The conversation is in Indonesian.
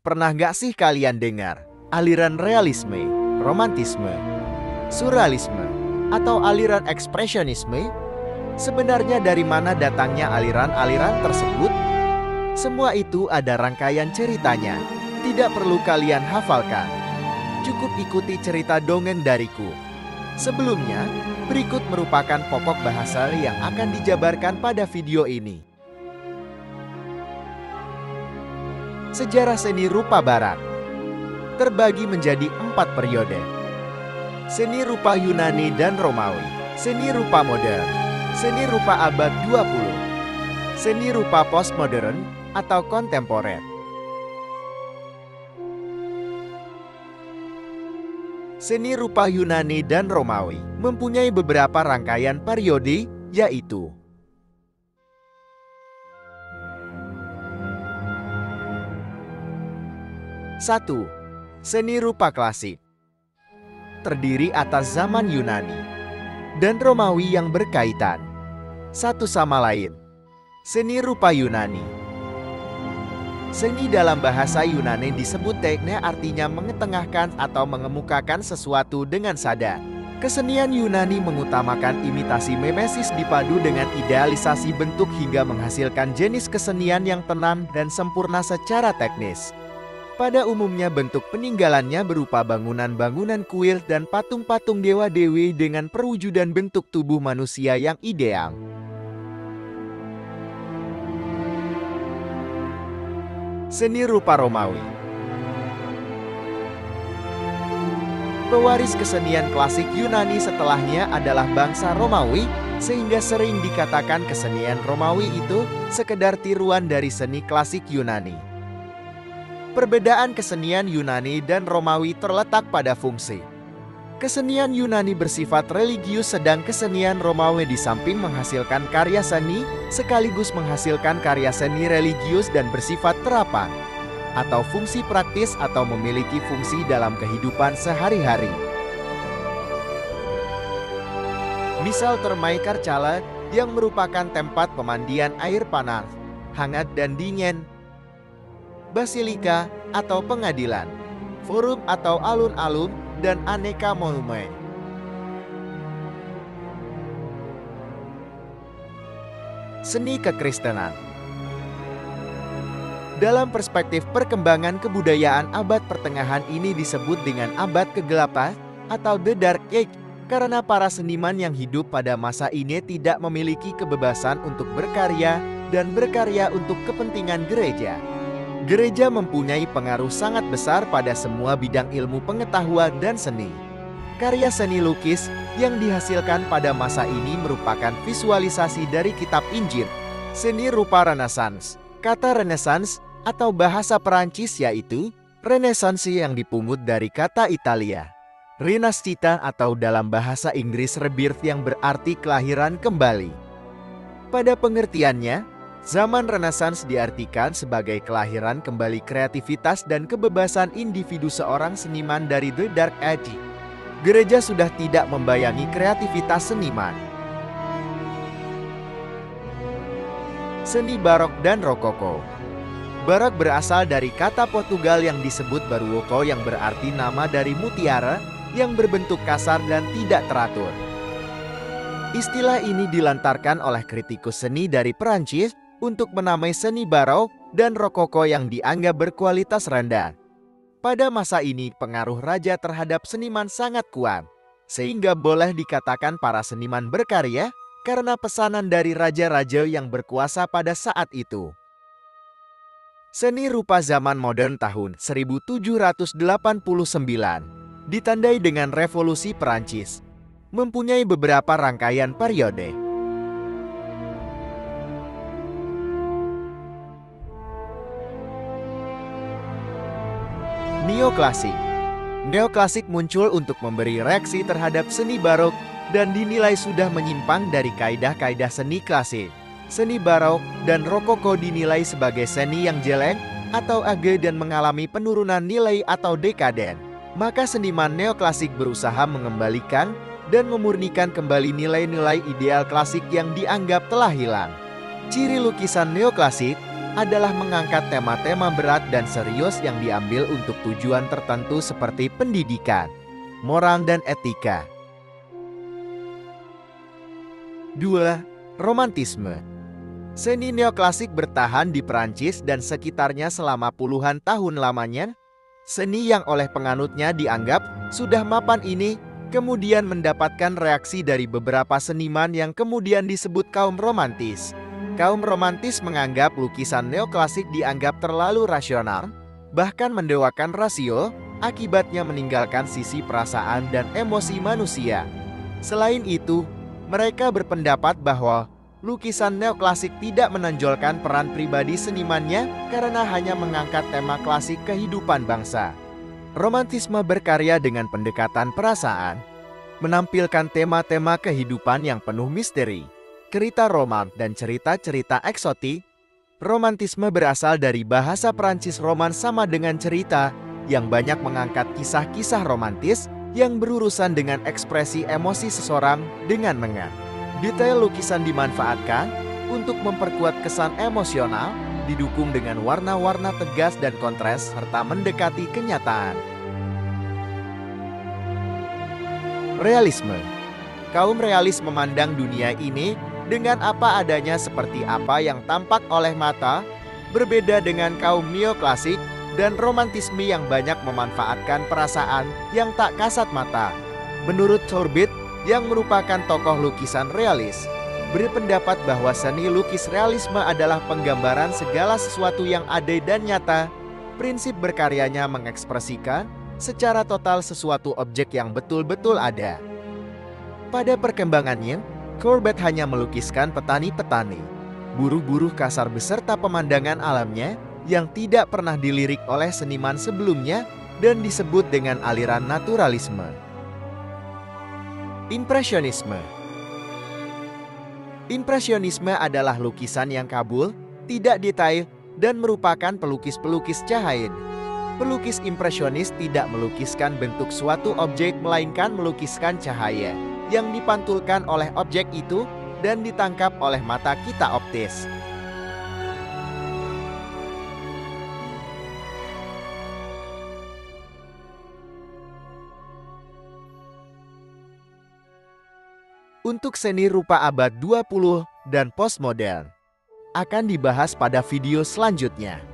Pernah nggak sih kalian dengar aliran realisme, romantisme, surrealisme, atau aliran ekspresionisme? Sebenarnya dari mana datangnya aliran-aliran tersebut? Semua itu ada rangkaian ceritanya. Tidak perlu kalian hafalkan. Cukup ikuti cerita dongeng dariku. Sebelumnya, berikut merupakan pokok bahasa yang akan dijabarkan pada video ini. Sejarah seni rupa Barat terbagi menjadi 4 periode. Seni rupa Yunani dan Romawi, seni rupa modern, seni rupa abad 20, seni rupa postmodern atau kontemporer. Seni rupa Yunani dan Romawi mempunyai beberapa rangkaian periode, yaitu 1. Seni rupa klasik terdiri atas zaman Yunani dan Romawi yang berkaitan satu sama lain. Seni rupa Yunani. Seni dalam bahasa Yunani disebut tekne, artinya mengetengahkan atau mengemukakan sesuatu dengan sadar. Kesenian Yunani mengutamakan imitasi mimesis dipadu dengan idealisasi bentuk hingga menghasilkan jenis kesenian yang tenang dan sempurna secara teknis. Pada umumnya bentuk peninggalannya berupa bangunan-bangunan kuil dan patung-patung dewa-dewi dengan perwujudan bentuk tubuh manusia yang ideal. Seni rupa Romawi. Pewaris kesenian klasik Yunani setelahnya adalah bangsa Romawi, sehingga sering dikatakan kesenian Romawi itu sekedar tiruan dari seni klasik Yunani. Perbedaan kesenian Yunani dan Romawi terletak pada fungsi. Kesenian Yunani bersifat religius, sedang kesenian Romawi di samping menghasilkan karya seni, sekaligus menghasilkan karya seni religius dan bersifat terapan, atau fungsi praktis atau memiliki fungsi dalam kehidupan sehari-hari. Misal Thermae Karcala yang merupakan tempat pemandian air panas, hangat dan dingin, basilika atau pengadilan, forum atau alun-alun, dan aneka monumen. Seni kekristenan. Dalam perspektif perkembangan kebudayaan, abad pertengahan ini disebut dengan abad kegelapan atau The Dark Age, karena para seniman yang hidup pada masa ini tidak memiliki kebebasan untuk berkarya dan berkarya untuk kepentingan gereja. Gereja mempunyai pengaruh sangat besar pada semua bidang ilmu pengetahuan dan seni. Karya seni lukis yang dihasilkan pada masa ini merupakan visualisasi dari kitab Injil. Seni rupa Renaissance. Kata Renaissance atau bahasa Perancis yaitu Renaissance yang dipungut dari kata Italia Rinascita atau dalam bahasa Inggris rebirth yang berarti kelahiran kembali. Pada pengertiannya, zaman Renaissance diartikan sebagai kelahiran kembali kreativitas dan kebebasan individu seorang seniman dari The Dark Age. Gereja sudah tidak membayangi kreativitas seniman. Seni Barok dan Rokoko. Barok berasal dari kata Portugal yang disebut baruoco yang berarti nama dari mutiara yang berbentuk kasar dan tidak teratur. Istilah ini dilantarkan oleh kritikus seni dari Perancis untuk menamai seni barok dan rokoko yang dianggap berkualitas rendah. Pada masa ini pengaruh raja terhadap seniman sangat kuat, sehingga boleh dikatakan para seniman berkarya karena pesanan dari raja-raja yang berkuasa pada saat itu. Seni rupa zaman modern tahun 1789 ditandai dengan Revolusi Perancis, mempunyai beberapa rangkaian periode. Neoklasik. Neoklasik muncul untuk memberi reaksi terhadap seni barok dan dinilai sudah menyimpang dari kaidah-kaidah seni klasik. Seni barok dan rokoko dinilai sebagai seni yang jelek atau age dan mengalami penurunan nilai atau dekaden. Maka seniman neoklasik berusaha mengembalikan dan memurnikan kembali nilai-nilai ideal klasik yang dianggap telah hilang. Ciri lukisan neoklasik adalah mengangkat tema-tema berat dan serius yang diambil untuk tujuan tertentu seperti pendidikan, moral dan etika. 2. Romantisme. Seni neoklasik bertahan di Perancis dan sekitarnya selama puluhan tahun lamanya. Seni yang oleh penganutnya dianggap sudah mapan ini kemudian mendapatkan reaksi dari beberapa seniman yang kemudian disebut kaum romantis. Kaum romantis menganggap lukisan neoklasik dianggap terlalu rasional, bahkan mendewakan rasio, akibatnya meninggalkan sisi perasaan dan emosi manusia. Selain itu, mereka berpendapat bahwa lukisan neoklasik tidak menonjolkan peran pribadi senimannya karena hanya mengangkat tema klasik kehidupan bangsa. Romantisme berkarya dengan pendekatan perasaan, menampilkan tema-tema kehidupan yang penuh misteri, cerita roman dan cerita-cerita eksotik. Romantisme berasal dari bahasa Prancis roman sama dengan cerita, yang banyak mengangkat kisah-kisah romantis yang berurusan dengan ekspresi emosi seseorang dengan mengat. Detail lukisan dimanfaatkan untuk memperkuat kesan emosional, didukung dengan warna-warna tegas dan kontras serta mendekati kenyataan. Realisme. Kaum realis memandang dunia ini dengan apa adanya seperti apa yang tampak oleh mata, berbeda dengan kaum neoklasik dan romantisme yang banyak memanfaatkan perasaan yang tak kasat mata. Menurut Courbet, yang merupakan tokoh lukisan realis, berpendapat bahwa seni lukis realisme adalah penggambaran segala sesuatu yang ada dan nyata. Prinsip berkaryanya mengekspresikan secara total sesuatu objek yang betul-betul ada. Pada perkembangannya, Courbet hanya melukiskan petani-petani, buruh-buruh kasar beserta pemandangan alamnya yang tidak pernah dilirik oleh seniman sebelumnya dan disebut dengan aliran naturalisme. Impresionisme. Impresionisme adalah lukisan yang kabul, tidak detail, dan merupakan pelukis-pelukis cahaya. Pelukis impresionis tidak melukiskan bentuk suatu objek melainkan melukiskan cahaya yang dipantulkan oleh objek itu dan ditangkap oleh mata kita optis. Untuk seni rupa abad 20 dan postmodern akan dibahas pada video selanjutnya.